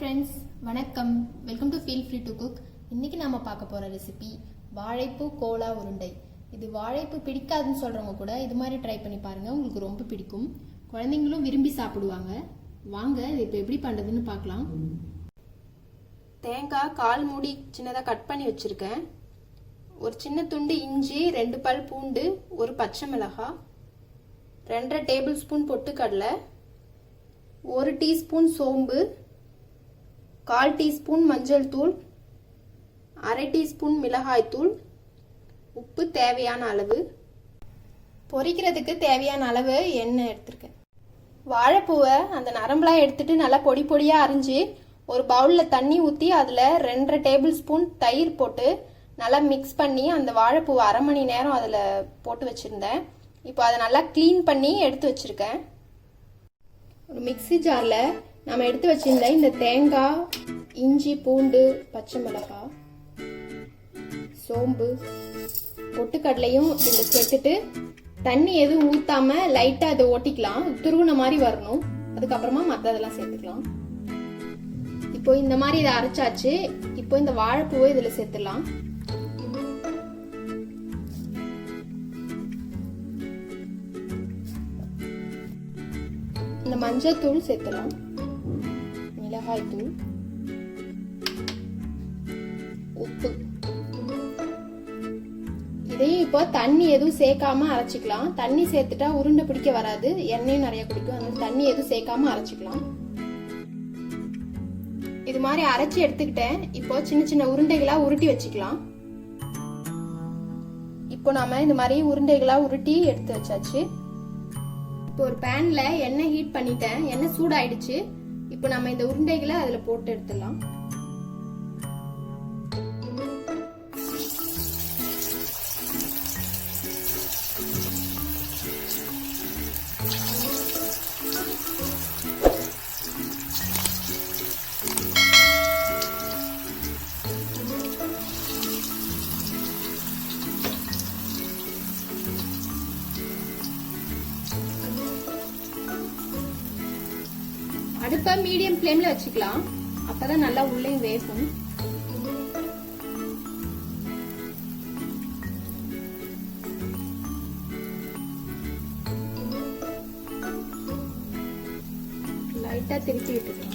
friends, வணக்கம். Welcome to feel free to cook. இன்னைக்கு நாம பார்க்க போற ரெசிபி வாழைப்பூ கோலா உருண்டை. இது வாழைப்பூ பிடிக்காதுன்னு சொல்றவங்க கூட இது மாதிரி ட்ரை பண்ணி பாருங்க, உங்களுக்கு ரொம்ப பிடிக்கும். குழந்தைங்களும் விரும்பி சாப்பிடுவாங்க. வாங்க இது இப்போ எப்படி பண்றதுன்னு பார்க்கலாம். தேங்காய் 1/4 மூடி சின்னதா கட் பண்ணி வச்சிருக்கேன். ஒரு சின்ன துண்டு இஞ்சி, 2 பல் பூண்டு, ஒரு பச்சை மிளகாய், 2 டேபிள் ஸ்பூன் பொட்டுக்கடலை, 1 டீஸ்பூன் சோம்பு, 1/4 டீஸ்பூன் மஞ்சள் தூள், 1/2 டீஸ்பூன் மிளகாய் தூள், உப்பு தேவையான அளவு. பொரிக்கிறதுக்கு தேவையான அளவு எண்ணெய் எடுத்திருக்கேன். வாழைப்பூவை அந்த நரம்பெலாம் எடுத்துட்டு நல்லா பொடி பொடியாக அரிஞ்சு ஒரு பவுலில் தண்ணி ஊற்றி அதில் 2 டேபிள் ஸ்பூன் தயிர் போட்டு நல்லா மிக்ஸ் பண்ணி அந்த வாழைப்பூவை 1/2 மணி நேரம் அதில் போட்டு வச்சுருந்தேன். இப்போ அதை நல்லா க்ளீன் பண்ணி எடுத்து வச்சுருக்கேன். ஒரு மிக்ஸி ஜாரில் நம்ம எடுத்து வச்சிருந்த இந்த தேங்காய், இஞ்சி, பூண்டு, பச்சை மிளகாய், சோம்பு, பொட்டுக்கடலையும் இதில் சேர்த்துட்டு தண்ணி எதுவும் ஊற்றாம லைட்டாக அதை ஓட்டிக்கலாம். துருவின மாதிரி வரணும். அதுக்கப்புறமா மற்றதெல்லாம் சேர்த்துக்கலாம். இப்போ இந்த மாதிரி இதை அரைச்சாச்சு. இப்போ இந்த வாழைப்பூவை இதில் சேர்த்துடலாம். இந்த மஞ்சள் தூள் சேர்த்துலாம், மிளகாய் தூள், உப்பு. இதையும் இப்போ தண்ணி எதுவும் சேர்க்காம அரைச்சிக்கலாம். தண்ணி சேர்த்துட்டா உருண்டை பிடிக்க வராது, எண்ணெயும் நிறைய குடிக்கும். அதனால தண்ணி எதுவும் சேர்க்காம அரைச்சிக்கலாம். இது மாதிரி அரைச்சி எடுத்துக்கிட்டேன். இப்போ சின்ன சின்ன உருண்டைகளா உருட்டி வச்சுக்கலாம். இப்போ நாம இந்த மாதிரி உருண்டைகளா உருட்டி எடுத்து வச்சாச்சு. இப்போ ஒரு பேன்ல எண்ணெய் ஹீட் பண்ணிட்டேன். எண்ணெய் சூடாயிடுச்சு. இப்போ நம்ம இந்த உருண்டைகளை அதுல போட்டு எடுத்துடலாம். அடுப்பை மீடியம் ஃப்ளேம்ல வச்சுக்கலாம். அப்பதான் நல்லா உள்ளே வேகும். லைட்டா திருப்பி விட்டுக்கலாம்.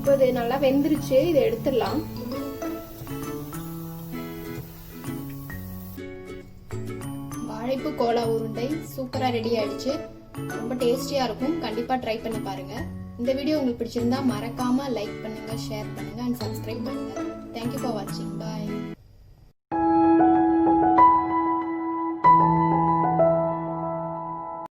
இப்போ இது நல்லா வெந்துருச்சு. இதை எடுத்துடலாம். வாழைப்பூ கோலா உருண்டை சூப்பரா ரெடி ஆயிடுச்சு. ரொம்ப டேஸ்டியா இருக்கும். கண்டிப்பா ட்ரை பண்ணி பாருங்க. இந்த வீடியோ உங்களுக்கு பிடிச்சிருந்தா மறக்காம லைக் பண்ணுங்க, ஷேர் பண்ணுங்க அண்ட் சப்ஸ்கிரைப் பண்ணுங்க. தேங்க்யூ ஃபார் வாட்சிங். பாய்.